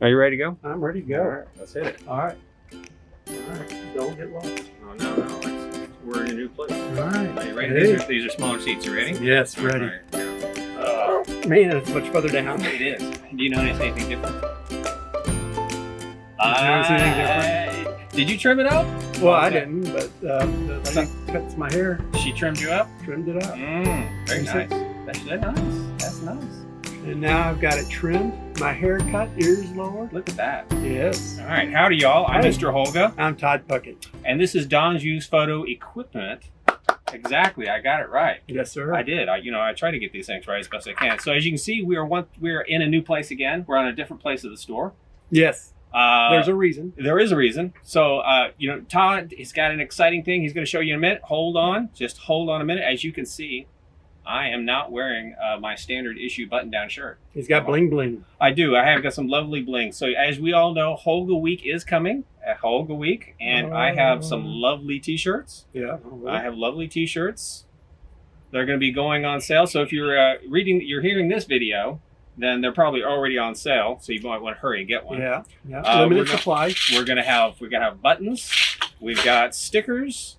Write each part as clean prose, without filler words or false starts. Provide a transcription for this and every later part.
Are you ready to go? I'm ready to go. All right, let's hit it. All right. Don't get lost. Oh, no. We're in a new place. All right. Are you ready? These are smaller seats. You ready? Yes, ready. All right, yeah. Oh, man, it's much further down. It is. Do you notice anything different? Did you trim it up? Well, I didn't, but the lady cuts my hair. She trimmed you up? Trimmed it up. Very nice. That's nice. That's nice. And now I've got it trimmed. My hair cut, ears lowered. Look at that. Yes. All right. Howdy, y'all. I'm Mr. Holga. I'm Todd Puckett. And this is Don's Used Photo Equipment. Exactly. I got it right. Yes, sir. I did. I try to get these things right as best I can. So as you can see, we're in a new place again. We're on a different place of the store. Yes. There's a reason. There is a reason. So, Todd, he's got an exciting thing he's going to show you in a minute. Hold on. Just hold on a minute. As you can see, I am not wearing my standard issue button-down shirt. He's got bling bling. I do. I have got some lovely bling. So as we all know, Holga Week is coming. Holga Week. And I have some lovely t-shirts. Yeah. I have lovely t-shirts. They're going to be going on sale. So if you're hearing this video, then they're probably already on sale, so you might want to hurry and get one. Yeah, limited supply. We're gonna have buttons. We've got stickers,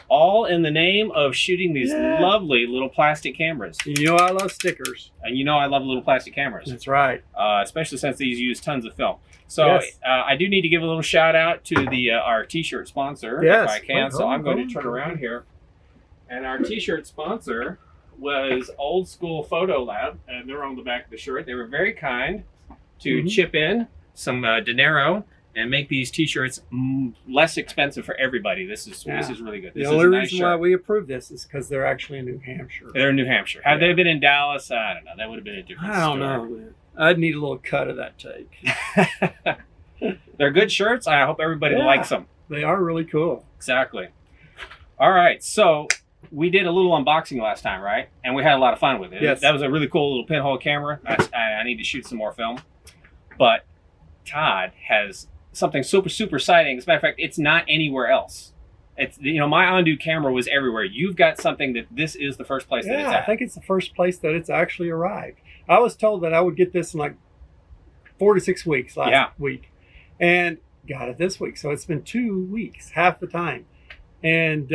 all in the name of shooting these lovely little plastic cameras. You know I love stickers, and you know I love little plastic cameras. That's right. Especially since these use tons of film. So I do need to give a little shout out to our T-shirt sponsor, if I can. So I'm going to turn around here, and our T-shirt sponsor was Old School Photo Lab, and they're on the back of the shirt. They were very kind to chip in some dinero and make these t-shirts less expensive for everybody. This is really good. The only reason why we approve this is because they're actually in New Hampshire. They're in New Hampshire. Had they been in Dallas, I don't know. That would have been a different story. I don't know, man. I'd need a little cut of that take. They're good shirts. I hope everybody likes them. They are really cool. Exactly. All right, so we did a little unboxing last time, right? And we had a lot of fun with it. Yes. That was a really cool little pinhole camera. I need to shoot some more film. But Todd has something super, super exciting. As a matter of fact, it's not anywhere else. It's, my undo camera was everywhere. You've got something that this is the first place that it's at. I think it's the first place that it's actually arrived. I was told that I would get this in like 4 to 6 weeks last week. And got it this week. So it's been 2 weeks, half the time. And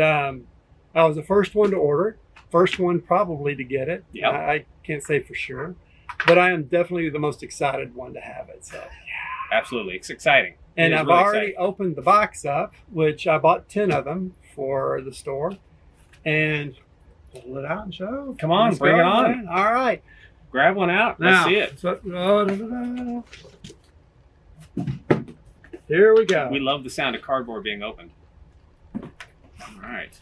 I was the first one to order it, first one probably to get it. Yep. I can't say for sure, but I am definitely the most excited one to have it. So, absolutely, it's exciting. And I've already opened the box up, which I bought 10 of them for the store, and pull it out and show. Come on, bring it on. Man. All right, grab one out. Let's see it. So, here we go. We love the sound of cardboard being opened. All right.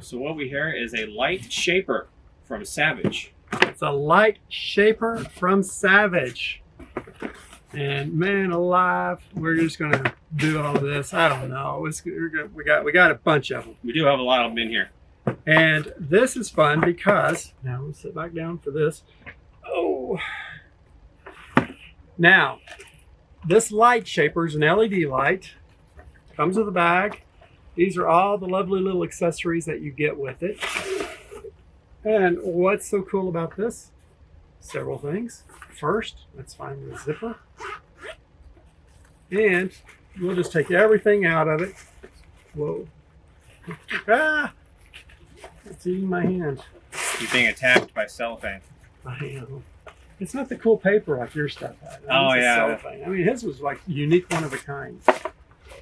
So what we hear is a LiteShaper from Savage. It's a LiteShaper from Savage. And man alive, we're just gonna do all of this. I don't know. We got a bunch of them. We do have a lot of them in here. And this is fun because now let's sit back down for this. Oh, now this LiteShaper is an LED light. Comes with a bag. These are all the lovely little accessories that you get with it. And what's so cool about this? Several things. First, let's find the zipper. And we'll just take everything out of it. Whoa. Ah! It's eating my hand. You're being attacked by cellophane. I am. It's not the cool paper like your stuff had. Oh, yeah. Cellophane. I mean, his was like unique, one of a kind.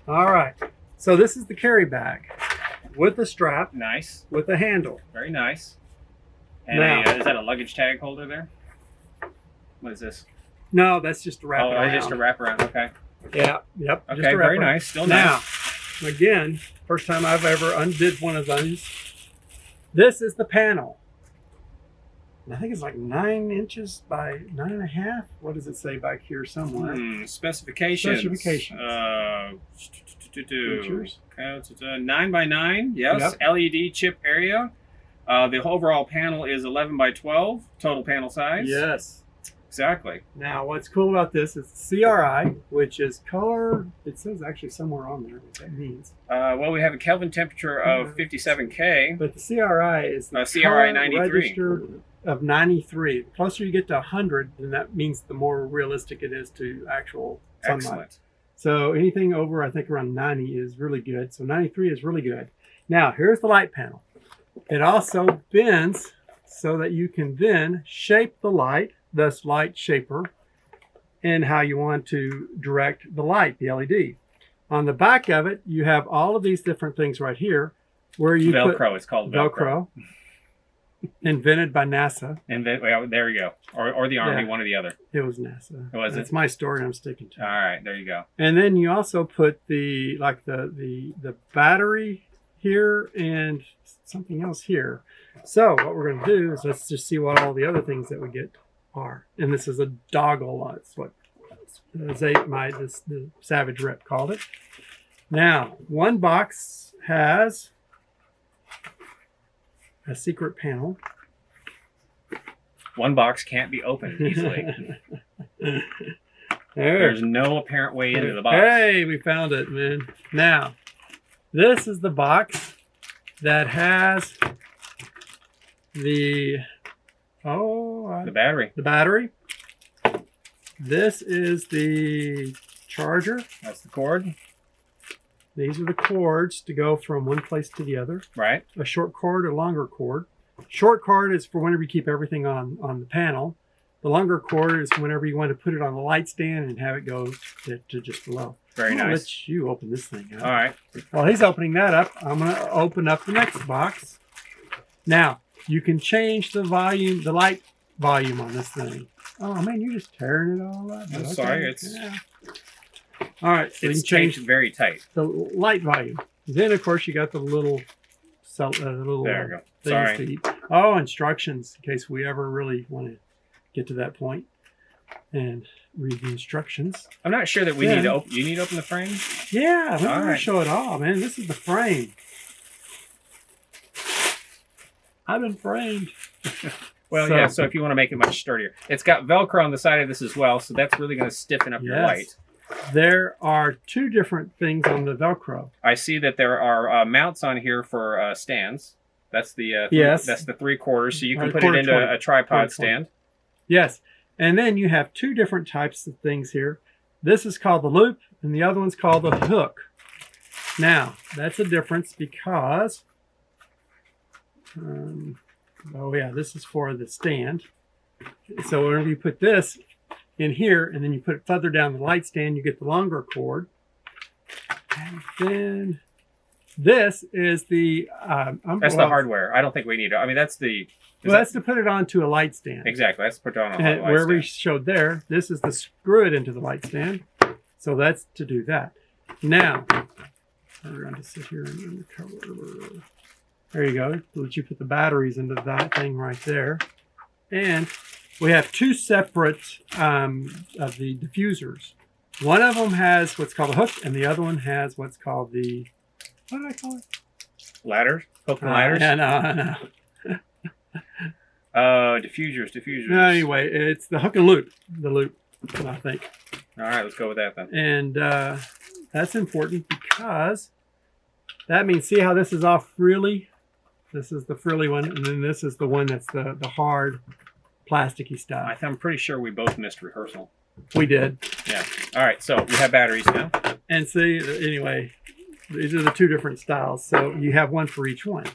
All right. So this is the carry bag with the strap. Nice. With the handle. Very nice. And now, is that a luggage tag holder there? What is this? No, that's just a wrap around. Oh, just a wrap around. Okay. Yeah. Yep. Okay. Very nice. Still nice. Now, again, first time I've ever undid one of those. This is the panel. I think it's like 9 inches by 9.5. What does it say back here somewhere? Specifications. Specifications. Features. 9 by 9. Yes. Yep. LED chip area. The overall panel is 11 by 12. Total panel size. Yes. Exactly. Now, what's cool about this is CRI, which is color. It says actually somewhere on there what that means. Well, we have a Kelvin temperature of 57 K. But the CRI is the CRI 93. registered of 93. The closer you get to 100, then that means the more realistic it is to actual sunlight. Excellent. So anything over, I think, around 90 is really good. So 93 is really good. Now, here's the light panel. It also bends so that you can then shape the light, thus LiteShaper, and how you want to direct the light, the LED. On the back of it, you have all of these different things right here where you Velcro. It's called Velcro. Invented by NASA. Well, there we go. Or the Army, one or the other. It was NASA. Was That's my story I'm sticking to. All right, there you go. And then you also put the battery here and something else here. So what we're going to do is let's just see what all the other things that we get are. And this is a doggle. That's what the Savage Rep called it. Now, one box has a secret panel. One box can't be opened easily. There's no apparent way into the box. Hey, we found it, man. Now, this is the box that has the battery. The battery. This is the charger. That's the cord. These are the cords to go from one place to the other. Right. A short cord, a longer cord. Short cord is for whenever you keep everything on the panel. The longer cord is whenever you want to put it on the light stand and have it go to just below. Very nice. Let you open this thing up. All right. While he's opening that up, I'm going to open up the next box. Now, you can change the volume, the light volume on this thing. Oh, man, you're just tearing it all up. I'm sorry. Yeah. All right. So it's changed very tight. The light volume. Then, of course, you got the little there we go. Sorry. To eat. Oh, instructions in case we ever really want to get to that point and read the instructions. I'm not sure that we need to open. You need to open the frame? Yeah, I'm going to show it all, man. This is the frame. I've been framed. Well, yeah, so if you want to make it much sturdier. It's got Velcro on the side of this as well, so that's really going to stiffen up your light. There are two different things on the Velcro. I see that there are mounts on here for stands. That's the that's the 3/4, so you can put it into a tripod stand. Yes, and then you have two different types of things here. This is called the loop, and the other one's called the hook. Now, that's a difference because, this is for the stand. So whenever you put this in here, and then you put it further down the light stand, you get the longer cord. And then this is the that's the hardware. I don't think we need it. I mean, that's the... that's to put it onto a light stand. Exactly. That's to put it on a light stand. Where we showed there, this is to screw it into the light stand. So that's to do that. Now, we're going to sit here and cover. There you go. Let you put the batteries into that thing right there. And we have two separate of the diffusers. One of them has what's called a hook, and the other one has what's called the, what did I call it? Ladders? Hook and ladders? No. Diffusers. No, anyway, it's the hook and loop. The loop, I think. All right, let's go with that then. And that's important because that means, see how this is all frilly? This is the frilly one, and then this is the one that's the hard, plasticky stuff. I'm pretty sure we both missed rehearsal. We did. Yeah. All right, so we have batteries now. And see, anyway, these are the two different styles. So you have one for each one.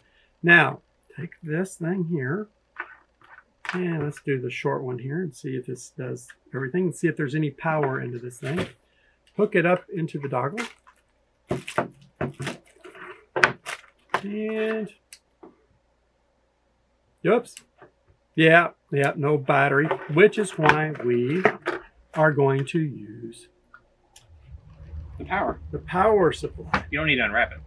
Now, take this thing here, and let's do the short one here and see if this does everything, and see if there's any power into this thing. Hook it up into the dongle. And, oops. Yeah, no battery, which is why we are going to use the power supply. You don't need to unwrap it.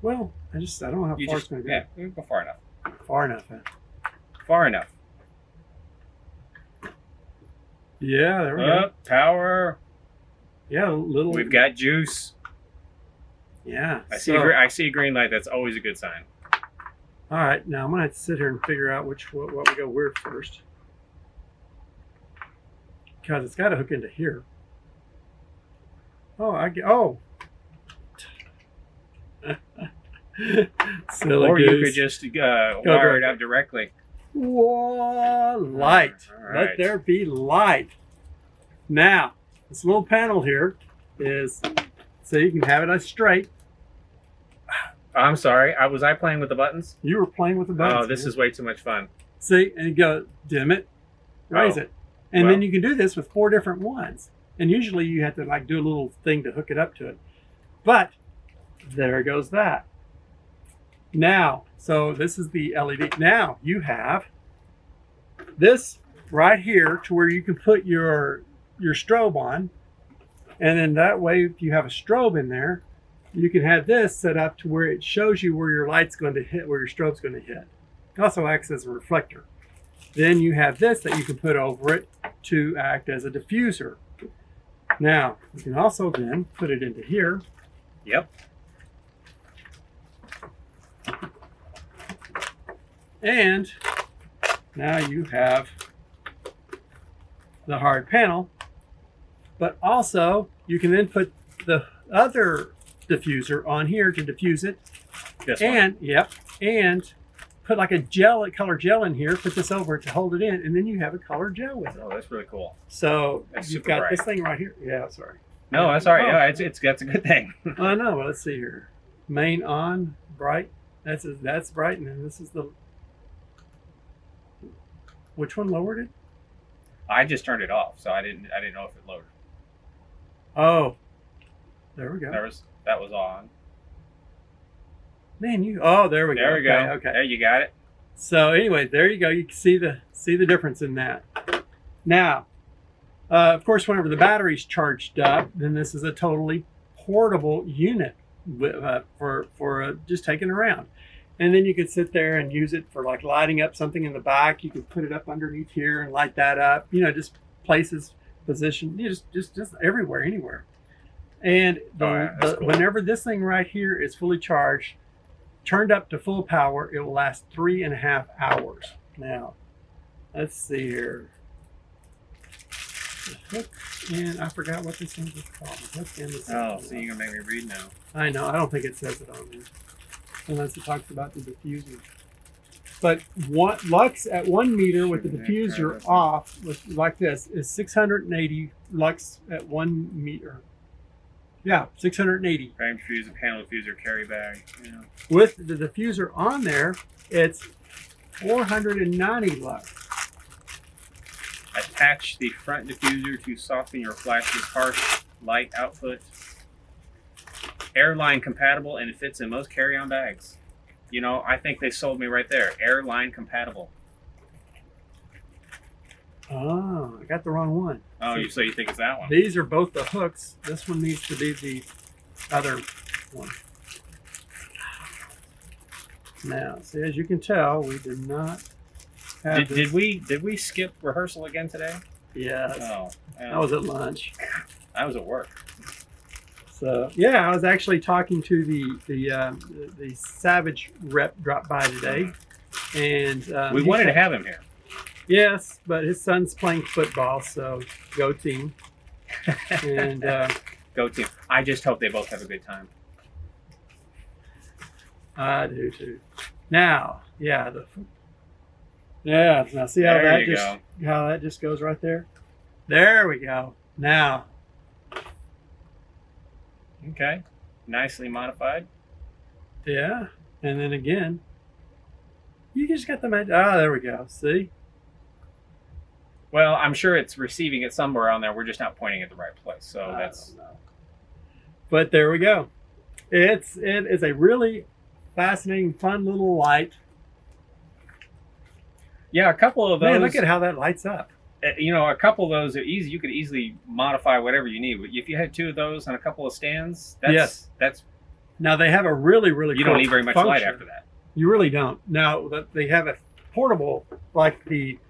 Well, I don't know how far it's going to go. Yeah, go far enough. Far enough, huh? Far enough. Yeah, there we go. Power. Yeah, little. We've got juice. Yeah. I see a green light. That's always a good sign. All right, now I'm gonna have to sit here and figure out what we go where first, because it's got to hook into here. Oh, Silly or goose. You could just wire it up directly. Whoa, light. All right. Let there be light. Now, this little panel here is, so you can have it straight. I'm sorry. Was I playing with the buttons? You were playing with the buttons. Oh, this is way too much fun. See, and you go dim it, raise it. And then you can do this with 4 different ones. And usually you have to like do a little thing to hook it up to it. But there goes that. Now, so this is the LED. Now you have this right here to where you can put your strobe on. And then that way, if you have a strobe in there, you can have this set up to where it shows you where your light's going to hit, where your strobe's going to hit. It also acts as a reflector. Then you have this that you can put over it to act as a diffuser. Now, you can also then put it into here. Yep. And now you have the hard panel, but also you can then put the other diffuser on here to diffuse it. This one. Yep. And put like a color gel in here, put this over it to hold it in, and then you have a color gel with it. Oh, that's really cool. So that's you've got this thing right here. Yeah, sorry. No, that's all right. Yeah, that's a good thing. I know. Well, let's see here. Main on, bright. That's bright, and then this is the. Which one lowered it? I just turned it off, so I didn't know if it lowered. Oh, there we go. That was on. Man, oh, there we go. There we go. Okay, there you got it. So anyway, there you go. You can see the difference in that. Now, of course, whenever the battery's charged up, then this is a totally portable unit for just taking around. And then you could sit there and use it for like lighting up something in the back. You could put it up underneath here and light that up. You know, just places, position, just everywhere, anywhere. And cool. Whenever this thing right here is fully charged, turned up to full power, it will last 3.5 hours. Now, let's see here. The hook, and I forgot what this thing is called. Oh, so you're gonna make me read now. I know. I don't think it says it on there, unless it talks about the diffuser. But lux at 1 meter with the diffuser off, like this, is 680 lux at 1 meter. Yeah, 680. Frame diffuser, panel diffuser, carry bag. Yeah. With the diffuser on there, it's 490 lux. Attach the front diffuser to soften your flash's harsh light output. Airline compatible, and it fits in most carry-on bags. You know, I think they sold me right there. Airline compatible. Oh, I got the wrong one. Oh, so you think it's that one? These are both the hooks. This one needs to be the other one. Now, see, as you can tell, we did not have did we skip rehearsal again today? Yes. Oh, I was at lunch. I was at work. So yeah, I was actually talking to the Savage rep dropped by today, and we wanted to have him here. Yes, but his son's playing football, so go team. And go team. I just hope they both have a good time. I do too. Now, yeah, now see how that just goes right there? There we go. Now. Okay. Nicely modified. Yeah. And then again, you just got the there we go. See? Well, I'm sure it's receiving it somewhere on there. We're just not pointing at the right place. So that's. Don't know. But there we go. It is a really fascinating, fun little light. Yeah, a couple of those. Man, look at how that lights up. You know, a couple of those are easy. You could easily modify whatever you need. If you had 2 of those and a couple of stands, that's. Now they have a really cool You don't need very much light after that. You really don't. Now they have a portable, like the.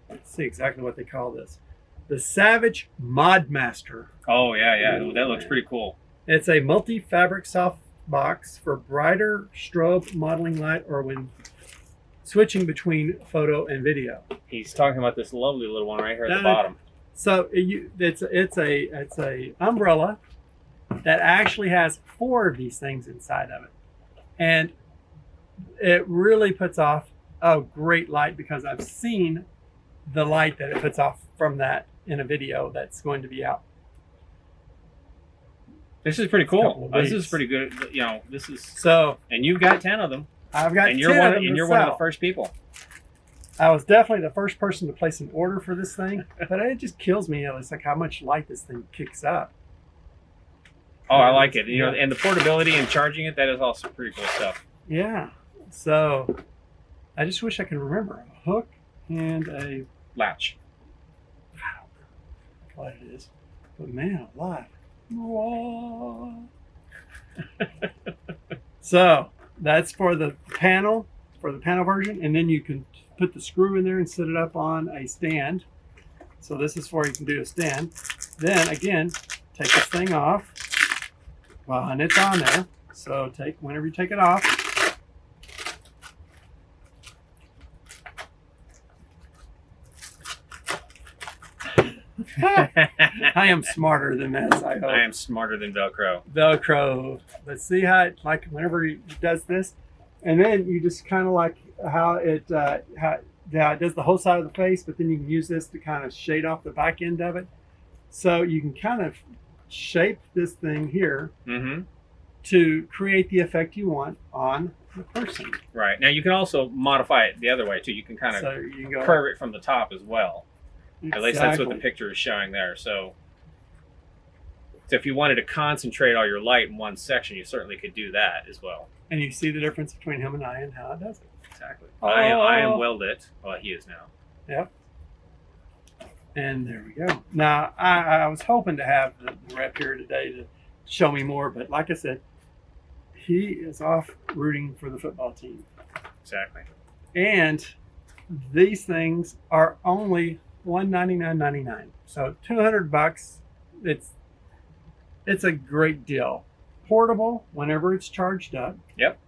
Let's see exactly what they call this. The Savage Mod Master. Oh, yeah. That looks pretty cool. It's a multi-fabric soft box for brighter strobe modeling light or when switching between photo and video. He's talking about this lovely little one right here at the bottom. So it's a umbrella that actually has 4 of these things inside of it. And it really puts off a great light because I've seen the light that it puts off from that in a video that's going to be out. This is pretty cool. This is pretty good. You know, this is so. And you've got 10 of them. I've got and 10 of them. And you're one of the first people. I was definitely the first person to place an order for this thing, but it just kills me. It's like how much light this thing kicks up. Oh, I like it. You know, and the portability and charging it, that is also pretty cool stuff. Yeah. So I just wish I could remember a hook and a latch. I don't know what it is, but man, alive. So that's for the panel version, and then you can put the screw in there and set it up on a stand. So this is where you can do a stand. Then again, take this thing off and it's on there. So whenever you take it off, I am smarter than this, I hope. I am smarter than Velcro. Velcro. Let's see how it, like whenever it does this. And then you just kind of like how it does the whole side of the face, but then you can use this to kind of shade off the back end of it. So you can kind of shape this thing here to create the effect you want on the person. Right. Now you can also modify it the other way too. You can kind of curve it from the top as well. Exactly. At least that's what the picture is showing there. So if you wanted to concentrate all your light in one section, you certainly could do that as well. And you see the difference between him and I and how it does it. Exactly. I am well lit. Well, he is now. Yep. And there we go. Now, I was hoping to have the rep here today to show me more, but like I said, he is off rooting for the football team. Exactly. And these things are only $199.99. So $200. It's a great deal. Portable whenever it's charged up. Yep.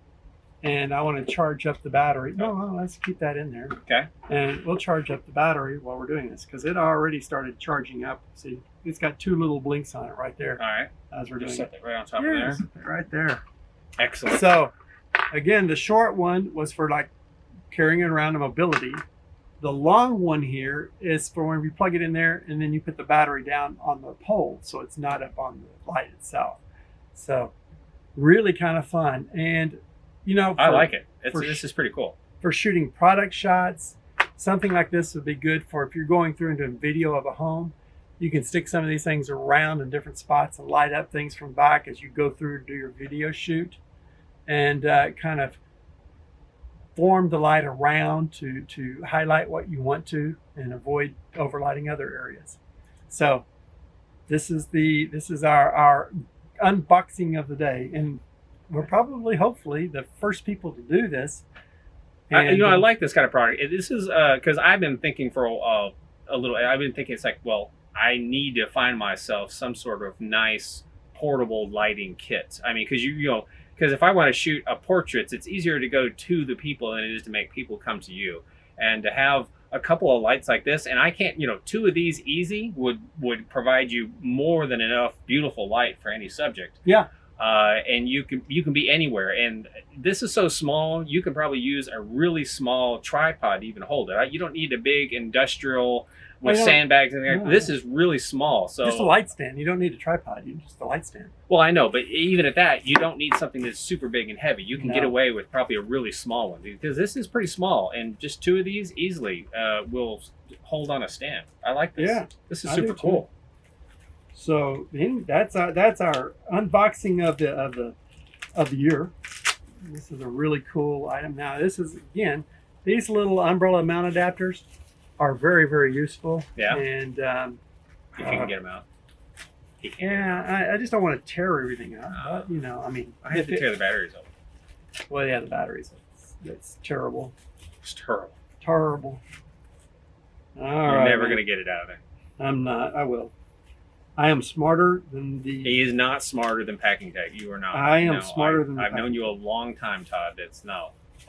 And I want to charge up the battery. No, let's keep that in there. Okay. And we'll charge up the battery while we're doing this because it already started charging up. See, it's got two little blinks on it right there. All right. As we're doing set it. that right on top of there. Right there. Excellent. So, again, the short one was for like carrying it around a mobility. The long one here is for when you plug it in there and then you put the battery down on the pole so it's not up on the light itself. So really kind of fun. And, you know, I like it. This is pretty cool. For shooting product shots, something like this would be good for if you're going through and doing video of a home. You can stick some of these things around in different spots and light up things from back as you go through and do your video shoot. And kind of form the light around to highlight what you want to and avoid overlighting other areas. So this is our unboxing of the day, and we're probably hopefully the first people to do this. And, I like this kind of product. This is because I've been thinking for a little. I've been thinking it's like, well, I need to find myself some sort of nice portable lighting kit. I mean, because because if I want to shoot a portraits, it's easier to go to the people than it is to make people come to you. And to have a couple of lights like this, and I can't, two of these easy would provide you more than enough beautiful light for any subject. Yeah. And you can be anywhere. And this is so small, you can probably use a really small tripod to even hold it. You don't need a big industrial with sandbags in there. No. This is really small. So just a light stand. You don't need a tripod. You just a light stand. Well, I know, but even at that, you don't need something that's super big and heavy. You can get away with probably a really small one because this is pretty small, and just two of these easily will hold on a stand. I like this. Yeah, this is super cool. So that's our unboxing of the year. This is a really cool item. Now this is, again, these little umbrella mount adapters are very, very useful. Yeah. And if you can get them out. Yeah, I just don't want to tear everything out. But, I mean, I have to tear the batteries out. Well, yeah, the batteries. It's terrible. It's terrible. Terrible. You're never going to get it out of there. I'm not. I will. I am smarter than the... He is not smarter than packing tape. You are not. I am smarter than... I've known you a long time, Todd.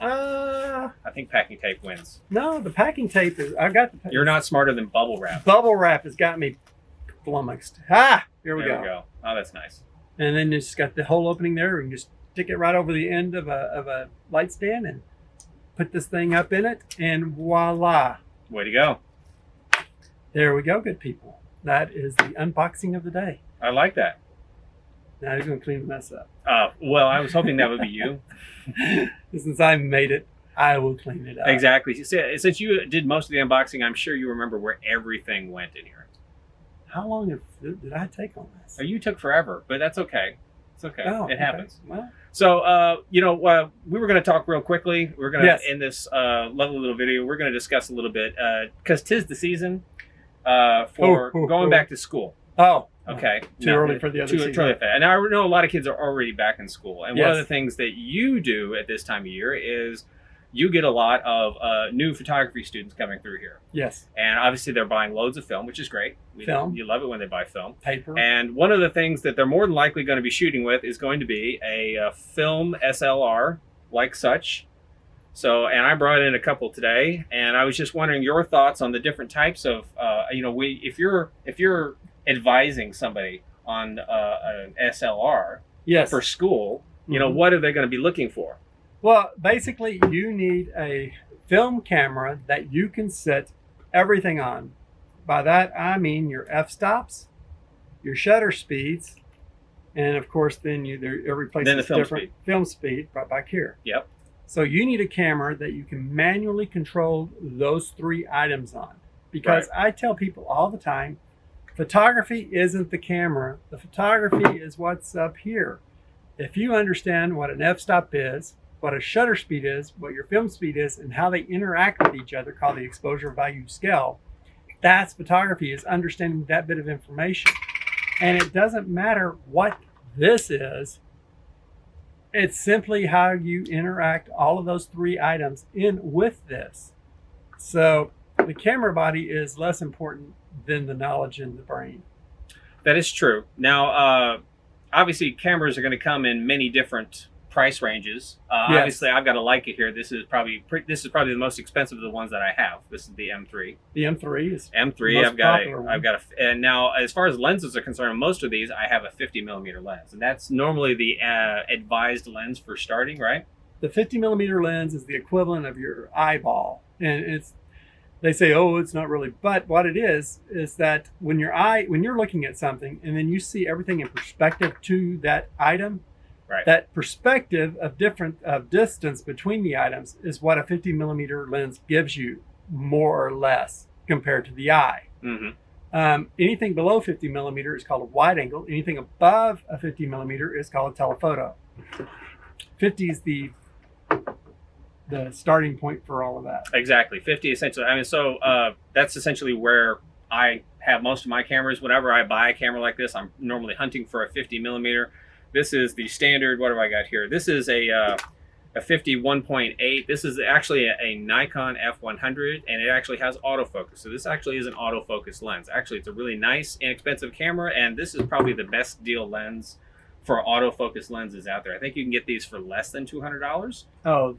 I think packing tape wins. No, the packing tape is... I've got the... You're not smarter than bubble wrap. Bubble wrap has got me flummoxed. Here we go. Oh, that's nice. And then it's got the hole opening there. We can just stick it right over the end of a light stand and put this thing up in it, and voila. Way to go. There we go, good people. That is the unboxing of the day. I like that. Now he's going to clean the mess up. Well, I was hoping that would be you. Since I made it, I will clean it up. Exactly. Since you did most of the unboxing, I'm sure you remember where everything went in here. How long did I take on this? You took forever, but that's okay. It's okay. It happens. Well, so, we were going to talk real quickly. We're going to, in this lovely little video, we're going to discuss a little bit, because 'tis the season for going back to school. Oh. Okay. Too early for the other season. Too early for that. And I know a lot of kids are already back in school. And one of the things that you do at this time of year is you get a lot of new photography students coming through here. Yes. And obviously they're buying loads of film, which is great. Film. You love it when they buy film. Paper. And one of the things that they're more than likely going to be shooting with is going to be a film SLR like such. So, and I brought in a couple today, and I was just wondering your thoughts on the different types of, if you're advising somebody on an SLR for school, what are they going to be looking for? Well, basically, you need a film camera that you can set everything on. By that, I mean your f-stops, your shutter speeds, and of course, then every place is different. Film speed right back here. Yep. So you need a camera that you can manually control those 3 items on. Because I tell people all the time, photography isn't the camera. The photography is what's up here. If you understand what an f-stop is, what a shutter speed is, what your film speed is, and how they interact with each other, called the exposure value scale, that's photography, is understanding that bit of information. And it doesn't matter what this is. It's simply how you interact all of those 3 items in with this. So the camera body is less important than the knowledge in the brain. That is true. Now, obviously, cameras are going to come in many different price ranges. Obviously, I've got a Leica here. This is probably the most expensive of the ones that I have. This is the M3. The M3 is M3. And now, as far as lenses are concerned, most of these I have a 50mm lens, and that's normally the advised lens for starting, right? The 50mm lens is the equivalent of your eyeball, and they say, oh, it's not really, but what it is that when you're looking at something and then you see everything in perspective to that item, that perspective of distance between the items is what a 50mm lens gives you, more or less, compared to the eye. Mm-hmm. Anything below 50mm is called a wide angle. Anything above a 50mm is called a telephoto. 50 is the starting point for all of that. Exactly. 50 essentially. I mean, so that's essentially where I have most of my cameras. Whenever I buy a camera like this, I'm normally hunting for a 50mm. This is the standard. What have I got here? This is a 51.8. This is actually a Nikon F100, and it actually has autofocus. So this actually is an autofocus lens. Actually, it's a really nice, inexpensive camera, and this is probably the best deal lens for autofocus lenses out there. I think you can get these for less than $200. Oh,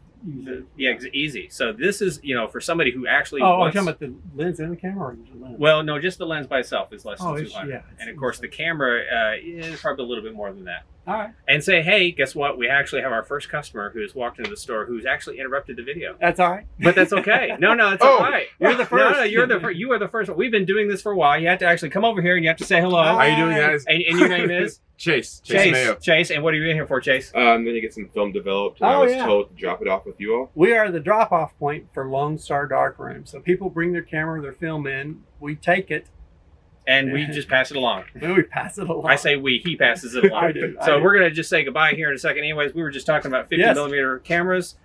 yeah, easy. So this is, for somebody who actually wants... I'm talking about the lens in the camera or the lens? Well, no, just the lens by itself is less than $200. Yeah, and of course, the camera is probably a little bit more than that. All right. And say, hey, guess what? We actually have our first customer who's walked into the store who's actually interrupted the video. That's all right. But that's okay. No, it's all right. You're the first. No, you are the first one. We've been doing this for a while. You have to actually come over here and you have to say hello. How you doing, guys? And your name is? Chase Mayo. Chase, and what are you in here for, Chase? Then you get some film developed, and I was told to drop it off with you all. We are the drop-off point for Lone Star Darkroom. So people bring their camera, their film in, we take it, and we just pass it along. We pass it along. I say we, he passes it along. I do. We're going to just say goodbye here in a second. Anyways, we were just talking about 50mm cameras.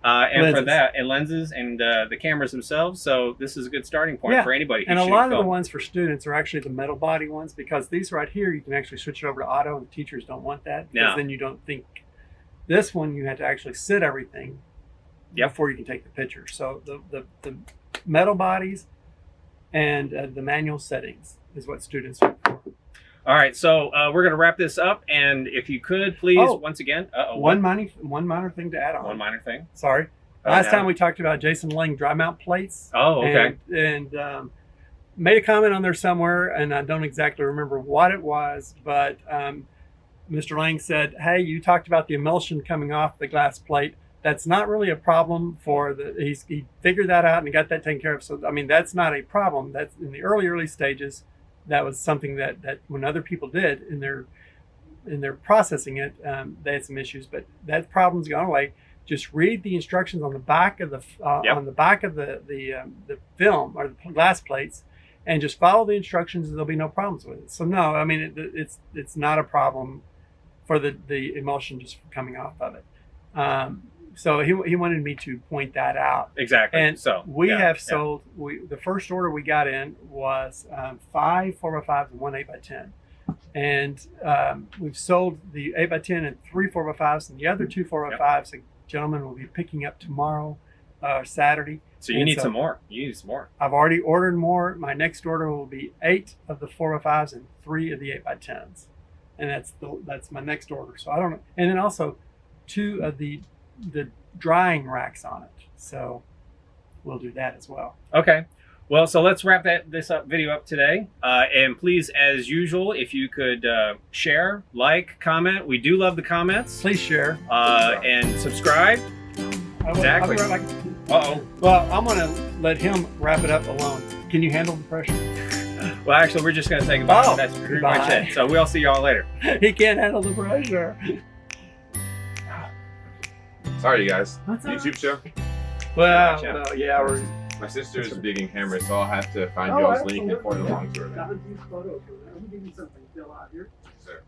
And lenses. For that, and lenses and the cameras themselves. So this is a good starting point for anybody. And a lot of the ones for students are actually the metal body ones, because these right here, you can actually switch it over to auto, and teachers don't want that. Because then you don't think. This one, you have to actually sit everything before you can take the picture. So the metal bodies and the manual settings is what students look for. All right, so we're going to wrap this up, and if you could, please, once again... One minor thing to add on. One minor thing? Sorry. Last time we talked about Jason Lang dry mount plates. Oh, okay. And made a comment on there somewhere, and I don't exactly remember what it was, but Mr. Lang said, hey, you talked about the emulsion coming off the glass plate. That's not really a problem for he figured that out and got that taken care of. So, I mean, that's not a problem. That's in the early stages. That was something that when other people did in their processing it, they had some issues, but that problem's gone away. Just read the instructions on the back of the the film or the glass plates, and just follow the instructions, and there'll be no problems with it. So no, I mean it's not a problem for the emulsion just coming off of it. So he wanted me to point that out. Exactly. And so we have sold. The first order we got in was 5 4x5s and 1 8x10. And we've sold the 8x10 and 3 4x5s, and the other 2 4x5s a gentleman will be picking up tomorrow, Saturday. So you need some more. You need some more. I've already ordered more. My next order will be 8 of the 4x5s and 3 of the 8x10s, and that's my next order. So I don't know. And then also 2 of the drying racks on it. So we'll do that as well. Okay. Well, so let's wrap this video up today. And please, as usual, if you could share, like, comment. We do love the comments. Please share. And subscribe. Exactly. Uh-oh. Well, I'm going to let him wrap it up alone. Can you handle the pressure? Well, actually, we're just going to say goodbye. Oh, that's pretty much it. So we'll see y'all later. He can't handle the pressure. Sorry, you guys. YouTube show? Well, yeah. My sister's big in camera, so I'll have to find y'all's link and forward along to her. Let me give you something to fill out here. Sir.